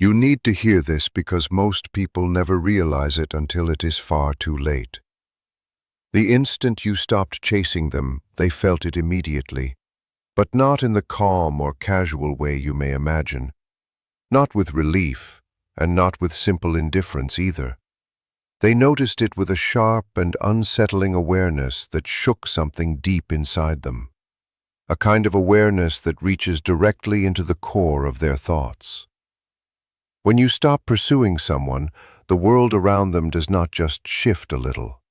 You need to hear this because most people never realize it until it is far too late. The instant you stopped chasing them, they felt it immediately, but not in the calm or casual way you may imagine. Not with relief, and not with simple indifference either. They noticed it with a sharp and unsettling awareness that shook something deep inside them. A kind of awareness that reaches directly into the core of their thoughts. When you stop pursuing someone, the world around them does not just shift a little.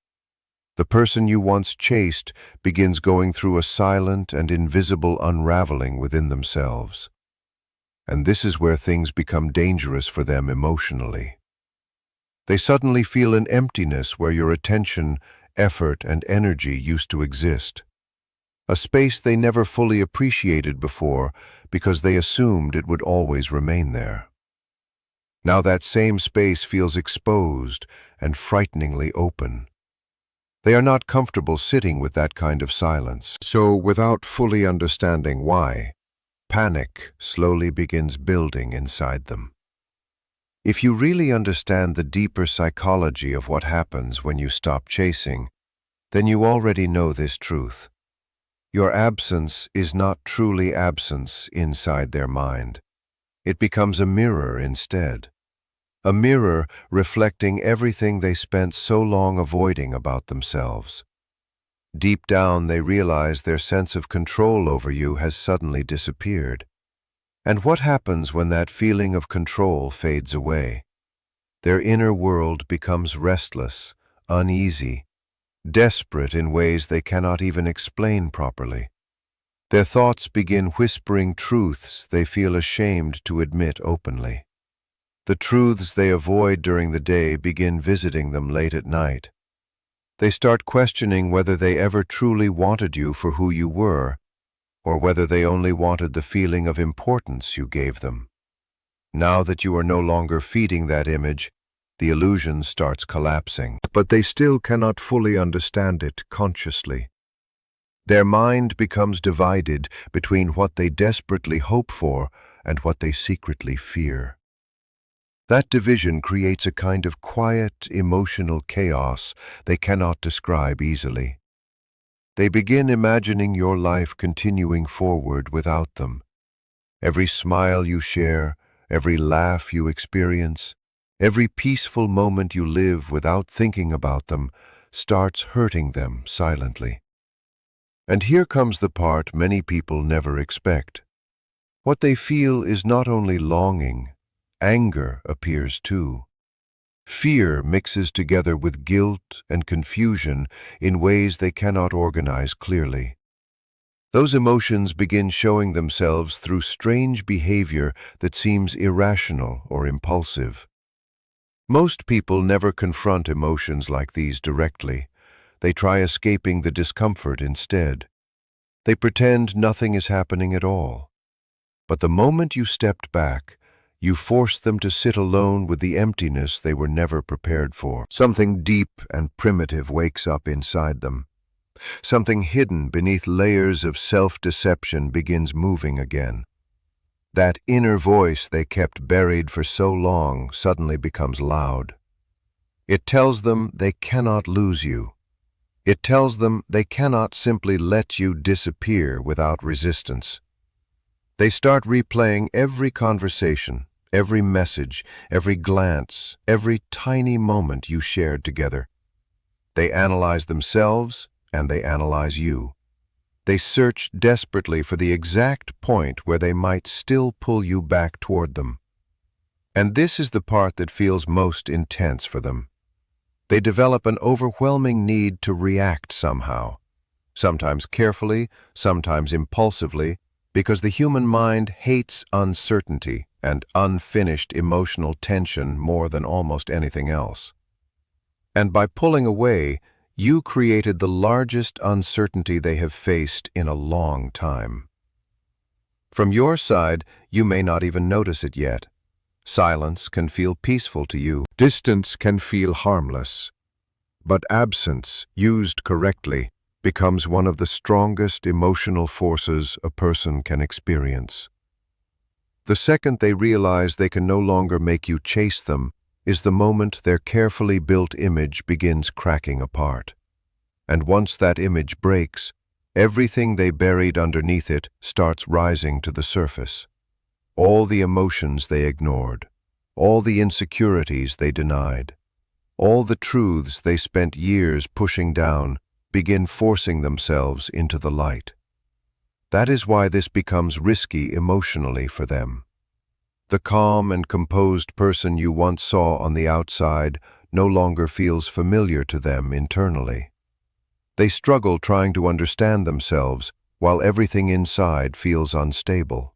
The person you once chased begins going through a silent and invisible unraveling within themselves. And this is where things become dangerous for them emotionally. They suddenly feel an emptiness where your attention, effort, and energy used to exist. A space they never fully appreciated before because they assumed it would always remain there. Now that same space feels exposed and frighteningly open. They are not comfortable sitting with that kind of silence. So, without fully understanding why, panic slowly begins building inside them. If you really understand the deeper psychology of what happens when you stop chasing, then you already know this truth. Your absence is not truly absence inside their mind. It becomes a mirror instead. A mirror reflecting everything they spent so long avoiding about themselves. Deep down, they realize their sense of control over you has suddenly disappeared. And what happens when that feeling of control fades away? Their inner world becomes restless, uneasy, desperate in ways they cannot even explain properly. Their thoughts begin whispering truths they feel ashamed to admit openly. The truths they avoid during the day begin visiting them late at night. They start questioning whether they ever truly wanted you for who you were, or whether they only wanted the feeling of importance you gave them. Now that you are no longer feeding that image, the illusion starts collapsing. But they still cannot fully understand it consciously. Their mind becomes divided between what they desperately hope for and what they secretly fear. That division creates a kind of quiet, emotional chaos they cannot describe easily. They begin imagining your life continuing forward without them. Every smile you share, every laugh you experience, every peaceful moment you live without thinking about them starts hurting them silently. And here comes the part many people never expect. What they feel is not only longing, anger appears too. Fear mixes together with guilt and confusion in ways they cannot organize clearly. Those emotions begin showing themselves through strange behavior that seems irrational or impulsive. Most people never confront emotions like these directly. They try escaping the discomfort instead. They pretend nothing is happening at all. But the moment you stepped back, you forced them to sit alone with the emptiness they were never prepared for. Something deep and primitive wakes up inside them. Something hidden beneath layers of self-deception begins moving again. That inner voice they kept buried for so long suddenly becomes loud. It tells them they cannot lose you. It tells them they cannot simply let you disappear without resistance. They start replaying every conversation, every message, every glance, every tiny moment you shared together. They analyze themselves, and they analyze you. They search desperately for the exact point where they might still pull you back toward them. And this is the part that feels most intense for them. They develop an overwhelming need to react somehow, sometimes carefully, sometimes impulsively, because the human mind hates uncertainty and unfinished emotional tension more than almost anything else. And by pulling away, you created the largest uncertainty they have faced in a long time. From your side, you may not even notice it yet. Silence can feel peaceful to you. Distance can feel harmless. But absence, used correctly, becomes one of the strongest emotional forces a person can experience. The second they realize they can no longer make you chase them is the moment their carefully built image begins cracking apart. And once that image breaks, everything they buried underneath it starts rising to the surface. All the emotions they ignored, all the insecurities they denied, all the truths they spent years pushing down begin forcing themselves into the light. That is why this becomes risky emotionally for them. The calm and composed person you once saw on the outside no longer feels familiar to them internally. They struggle trying to understand themselves while everything inside feels unstable.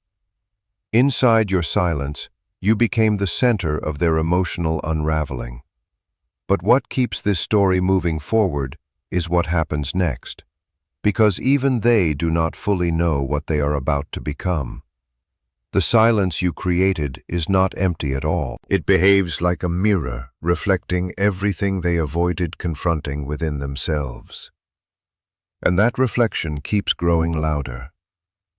Inside your silence, you became the center of their emotional unraveling. But what keeps this story moving forward is what happens next, because even they do not fully know what they are about to become. The silence you created is not empty at all. It behaves like a mirror, reflecting everything they avoided confronting within themselves. And that reflection keeps growing louder.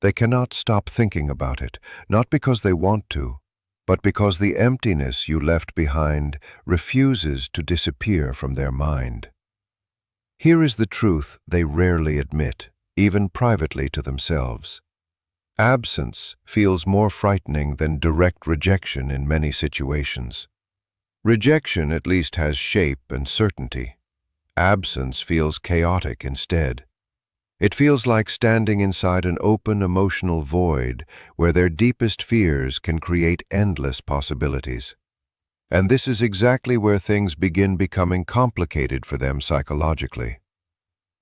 They cannot stop thinking about it, not because they want to, but because the emptiness you left behind refuses to disappear from their mind. Here is the truth they rarely admit, even privately to themselves. Absence feels more frightening than direct rejection in many situations. Rejection at least has shape and certainty. Absence feels chaotic instead. It feels like standing inside an open emotional void where their deepest fears can create endless possibilities. And this is exactly where things begin becoming complicated for them psychologically.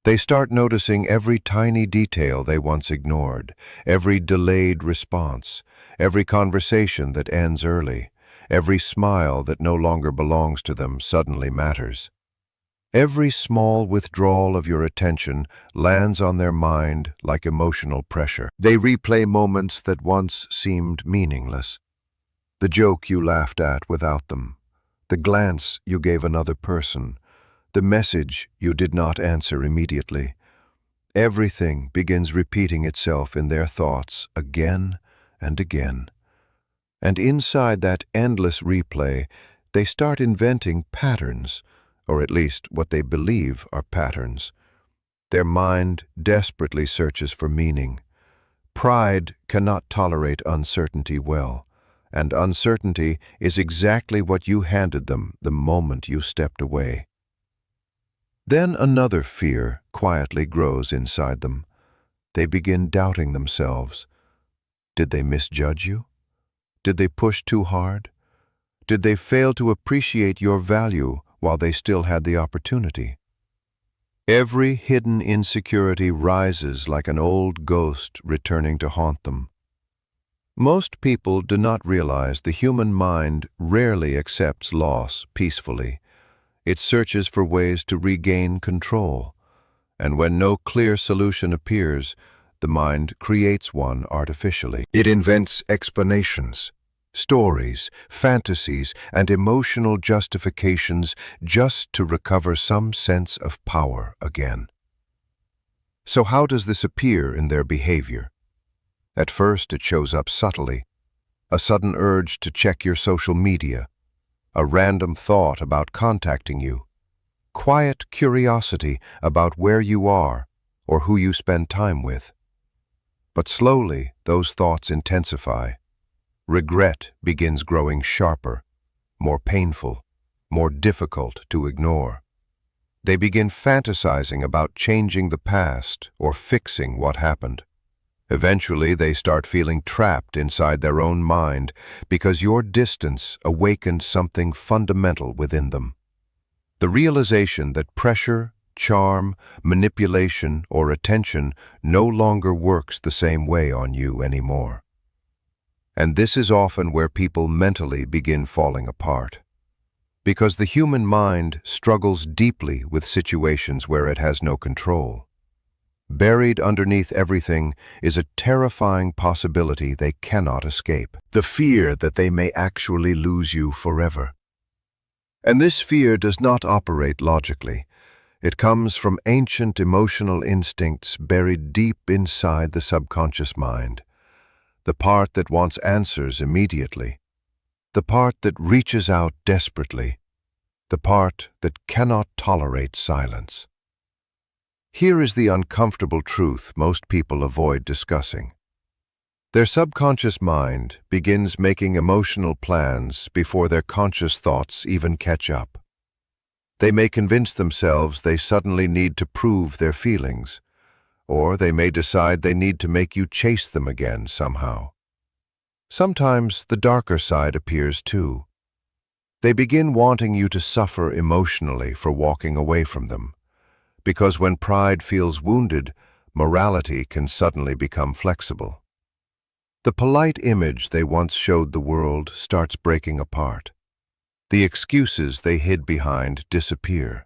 They start noticing every tiny detail they once ignored, every delayed response, every conversation that ends early, every smile that no longer belongs to them suddenly matters. Every small withdrawal of your attention lands on their mind like emotional pressure. They replay moments that once seemed meaningless. The joke you laughed at without them, the glance you gave another person, the message you did not answer immediately. Everything begins repeating itself in their thoughts again and again. And inside that endless replay, they start inventing patterns, or at least what they believe are patterns. Their mind desperately searches for meaning. Pride cannot tolerate uncertainty well, and uncertainty is exactly what you handed them the moment you stepped away. Then another fear quietly grows inside them. They begin doubting themselves. Did they misjudge you? Did they push too hard? Did they fail to appreciate your value while they still had the opportunity? Every hidden insecurity rises like an old ghost returning to haunt them. Most people do not realize the human mind rarely accepts loss peacefully. It searches for ways to regain control, and when no clear solution appears, the mind creates one artificially. It invents explanations, stories, fantasies, and emotional justifications just to recover some sense of power again. So how does this appear in their behavior? At first, it shows up subtly. A sudden urge to check your social media, a random thought about contacting you, quiet curiosity about where you are or who you spend time with. But slowly, those thoughts intensify. Regret begins growing sharper, more painful, more difficult to ignore. They begin fantasizing about changing the past or fixing what happened. Eventually, they start feeling trapped inside their own mind because your distance awakened something fundamental within them. The realization that pressure, charm, manipulation, or attention no longer works the same way on you anymore. And this is often where people mentally begin falling apart. Because the human mind struggles deeply with situations where it has no control. Buried underneath everything is a terrifying possibility they cannot escape. The fear that they may actually lose you forever. And this fear does not operate logically. It comes from ancient emotional instincts buried deep inside the subconscious mind. the part that wants answers immediately, the part that reaches out desperately, the part that cannot tolerate silence. Here is the uncomfortable truth most people avoid discussing. Their subconscious mind begins making emotional plans before their conscious thoughts even catch up. They may convince themselves they suddenly need to prove their feelings, or they may decide they need to make you chase them again somehow. Sometimes the darker side appears too. They begin wanting you to suffer emotionally for walking away from them, because when pride feels wounded, morality can suddenly become flexible. The polite image they once showed the world starts breaking apart. The excuses they hid behind disappear.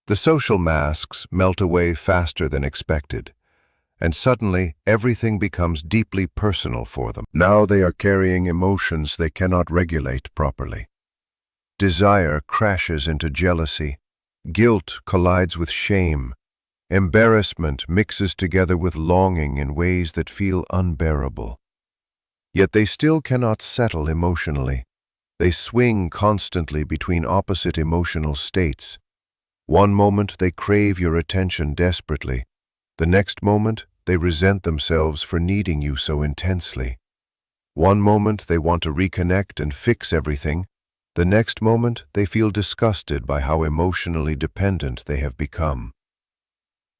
The social masks melt away faster than expected, and suddenly everything becomes deeply personal for them. Now they are carrying emotions they cannot regulate properly. Desire crashes into jealousy, guilt collides with shame, embarrassment mixes together with longing in ways that feel unbearable. Yet they still cannot settle emotionally. They swing constantly between opposite emotional states. One moment they crave your attention desperately. The next moment they resent themselves for needing you so intensely. One moment they want to reconnect and fix everything. The next moment they feel disgusted by how emotionally dependent they have become.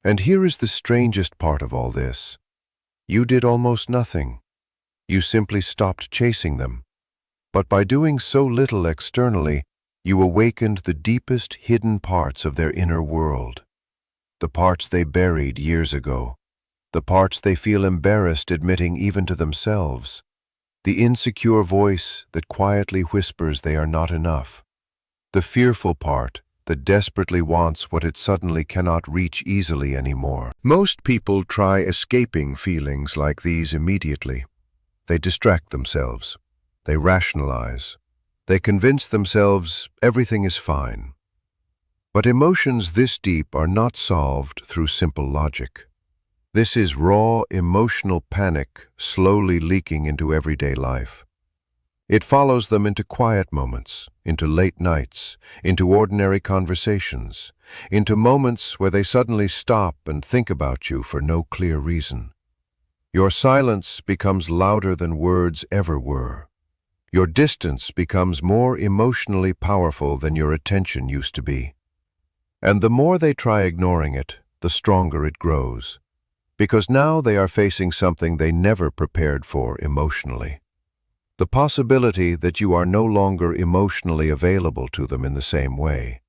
And here is the strangest part of all this. You did almost nothing. You simply stopped chasing them. But by doing so little externally, you awakened the deepest hidden parts of their inner world. The parts they buried years ago. The parts they feel embarrassed admitting even to themselves. The insecure voice that quietly whispers they are not enough. The fearful part that desperately wants what it suddenly cannot reach easily anymore. Most people try escaping feelings like these immediately. They distract themselves. They rationalize. They convince themselves everything is fine. But emotions this deep are not solved through simple logic. This is raw emotional panic slowly leaking into everyday life. It follows them into quiet moments, into late nights, into ordinary conversations, into moments where they suddenly stop and think about you for no clear reason. Your silence becomes louder than words ever were. Your distance becomes more emotionally powerful than your attention used to be. And the more they try ignoring it, the stronger it grows. Because now they are facing something they never prepared for emotionally. The possibility that you are no longer emotionally available to them in the same way.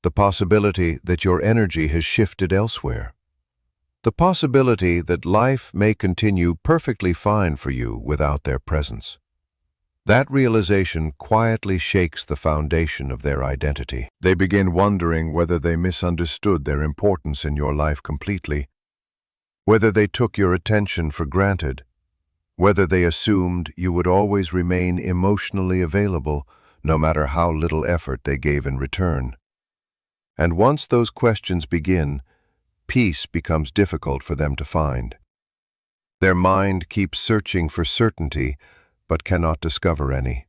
The possibility that your energy has shifted elsewhere. The possibility that life may continue perfectly fine for you without their presence. That realization quietly shakes the foundation of their identity. They begin wondering whether they misunderstood their importance in your life completely, whether they took your attention for granted, whether they assumed you would always remain emotionally available no matter how little effort they gave in return. And once those questions begin, peace becomes difficult for them to find. Their mind keeps searching for certainty, but cannot discover any.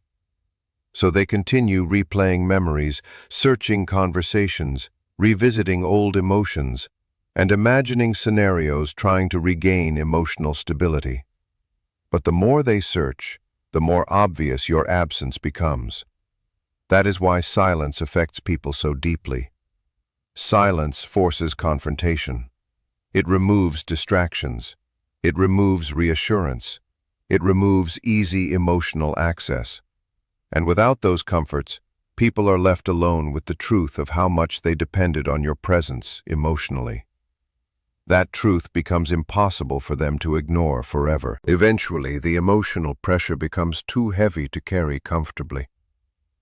So they continue replaying memories, searching conversations, revisiting old emotions, and imagining scenarios trying to regain emotional stability. But the more they search, the more obvious your absence becomes. That is why silence affects people so deeply. Silence forces confrontation. It removes distractions. It removes reassurance. It removes easy emotional access. And without those comforts, people are left alone with the truth of how much they depended on your presence emotionally. That truth becomes impossible for them to ignore forever. Eventually, the emotional pressure becomes too heavy to carry comfortably.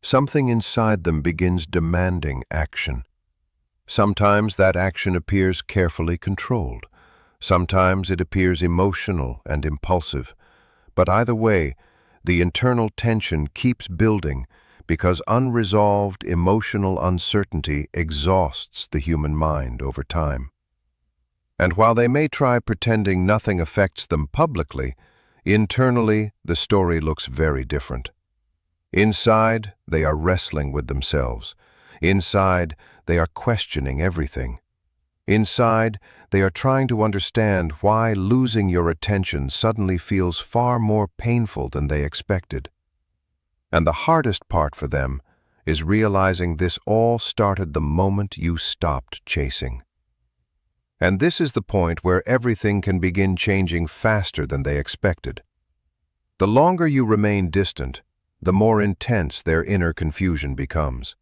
Something inside them begins demanding action. Sometimes that action appears carefully controlled. Sometimes it appears emotional and impulsive. But either way, the internal tension keeps building because unresolved emotional uncertainty exhausts the human mind over time. And while they may try pretending nothing affects them publicly, Internally, the story looks very different. Inside, they are wrestling with themselves. Inside, they are questioning everything. Inside, they are trying to understand why losing your attention suddenly feels far more painful than they expected. And the hardest part for them is realizing this all started the moment you stopped chasing. And this is the point where everything can begin changing faster than they expected. The longer you remain distant, the more intense their inner confusion becomes.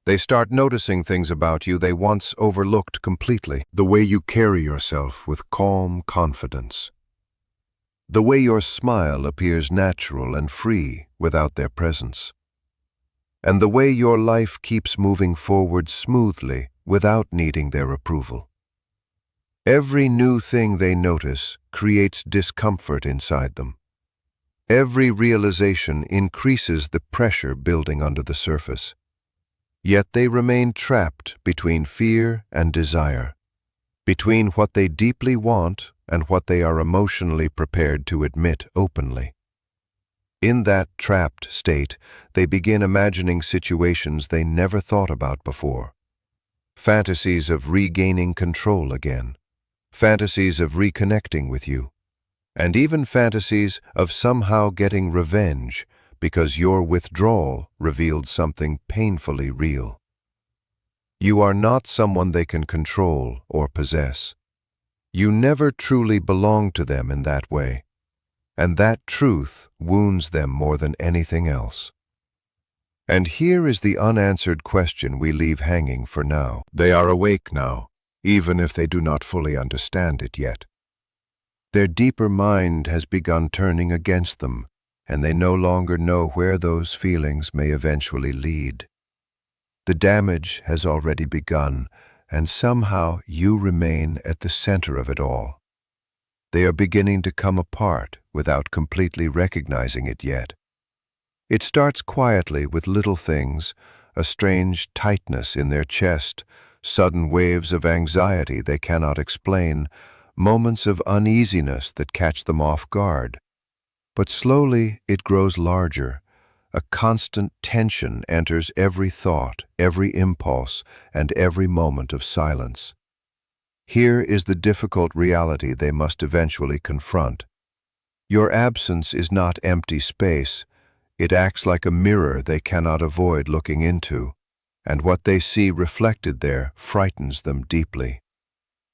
They start noticing things about you they once overlooked completely. The way you carry yourself with calm confidence. The way your smile appears natural and free without their presence. And the way your life keeps moving forward smoothly without needing their approval. Every new thing they notice creates discomfort inside them. Every realization increases the pressure building under the surface. Yet they remain trapped between fear and desire, between what they deeply want and what they are emotionally prepared to admit openly. In that trapped state, they begin imagining situations they never thought about before. Fantasies of regaining control again. Fantasies of reconnecting with you, and even fantasies of somehow getting revenge because your withdrawal revealed something painfully real. You are not someone they can control or possess. You never truly belong to them in that way, and that truth wounds them more than anything else. And here is the unanswered question we leave hanging for now. They are awake now, even if they do not fully understand it yet. Their deeper mind has begun turning against them, and they no longer know where those feelings may eventually lead. The damage has already begun, and somehow you remain at the center of it all. They are beginning to come apart without completely recognizing it yet. It starts quietly with little things, a strange tightness in their chest, sudden waves of anxiety they cannot explain, moments of uneasiness that catch them off guard. But slowly it grows larger. A constant tension enters every thought, every impulse, and every moment of silence. Here is the difficult reality they must eventually confront. Your absence is not empty space. It acts like a mirror they cannot avoid looking into, and what they see reflected there frightens them deeply.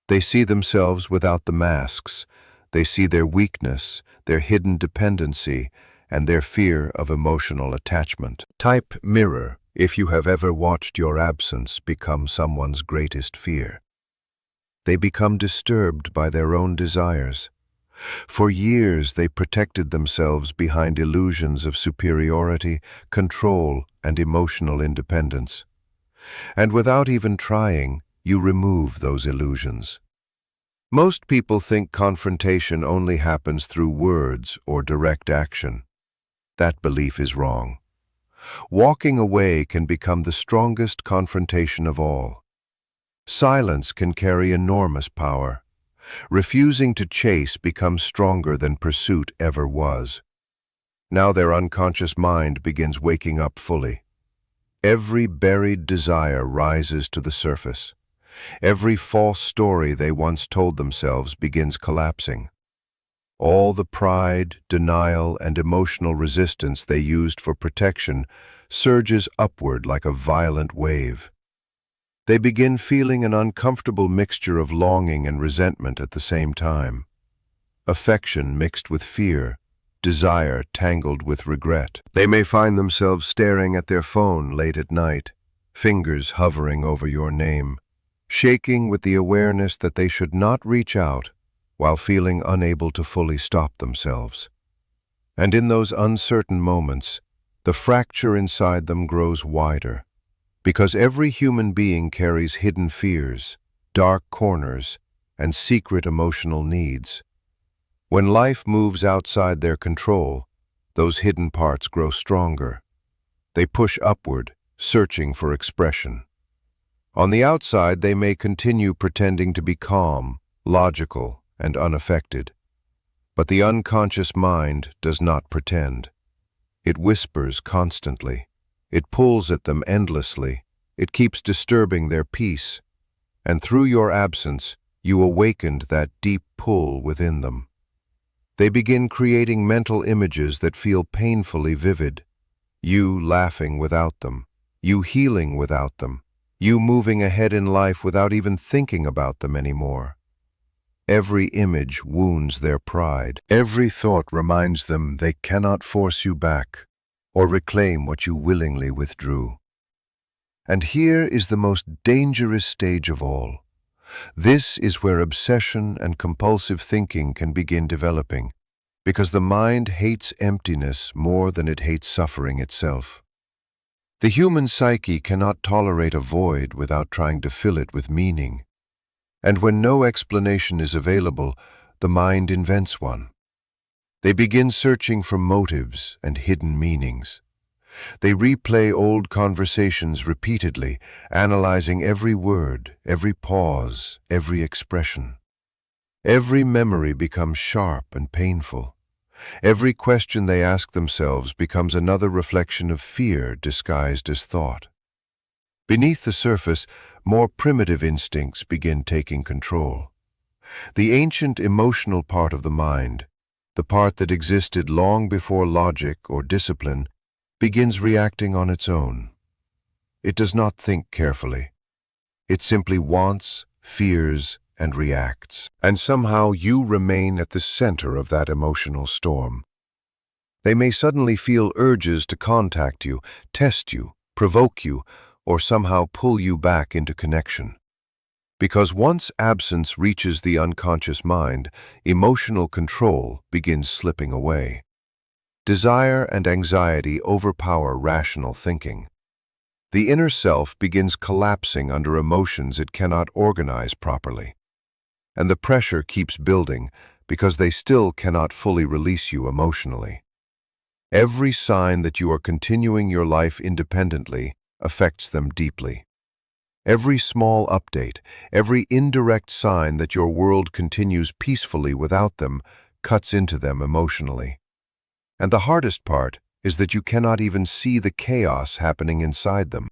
They see themselves without the masks. They see their weakness, their hidden dependency, and their fear of emotional attachment. Type mirror if you have ever watched your absence become someone's greatest fear. They become disturbed by their own desires. For years they protected themselves behind illusions of superiority, control, and emotional independence. And without even trying, you remove those illusions. Most people think confrontation only happens through words or direct action. That belief is wrong. Walking away can become the strongest confrontation of all. Silence can carry enormous power. Refusing to chase becomes stronger than pursuit ever was. Now their unconscious mind begins waking up fully. Every buried desire rises to the surface. Every false story they once told themselves begins collapsing. All the pride, denial, and emotional resistance they used for protection surges upward like a violent wave. They begin feeling an uncomfortable mixture of longing and resentment at the same time. Affection mixed with fear, desire tangled with regret. They may find themselves staring at their phone late at night, fingers hovering over your name, shaking with the awareness that they should not reach out while feeling unable to fully stop themselves. And in those uncertain moments, the fracture inside them grows wider, because every human being carries hidden fears, dark corners, and secret emotional needs. When life moves outside their control, those hidden parts grow stronger. They push upward, searching for expression. On the outside, they may continue pretending to be calm, logical, and unaffected. But the unconscious mind does not pretend. It whispers constantly. It pulls at them endlessly. It keeps disturbing their peace. And through your absence, you awakened that deep pull within them. They begin creating mental images that feel painfully vivid. You laughing without them. You healing without them. You moving ahead in life without even thinking about them anymore. Every image wounds their pride. Every thought reminds them they cannot force you back or reclaim what you willingly withdrew. And here is the most dangerous stage of all. This is where obsession and compulsive thinking can begin developing, because the mind hates emptiness more than it hates suffering itself. The human psyche cannot tolerate a void without trying to fill it with meaning. And when no explanation is available, the mind invents one. They begin searching for motives and hidden meanings. They replay old conversations repeatedly, analyzing every word, every pause, every expression. Every memory becomes sharp and painful. Every question they ask themselves becomes another reflection of fear disguised as thought. Beneath the surface, more primitive instincts begin taking control. The ancient emotional part of the mind, the part that existed long before logic or discipline, begins reacting on its own. It does not think carefully. It simply wants, fears, and reacts. And somehow you remain at the center of that emotional storm. They may suddenly feel urges to contact you, test you, provoke you, or somehow pull you back into connection. Because once absence reaches the unconscious mind, emotional control begins slipping away. Desire and anxiety overpower rational thinking. The inner self begins collapsing under emotions it cannot organize properly. And the pressure keeps building because they still cannot fully release you emotionally. Every sign that you are continuing your life independently affects them deeply. Every small update, every indirect sign that your world continues peacefully without them, cuts into them emotionally. And the hardest part is that you cannot even see the chaos happening inside them.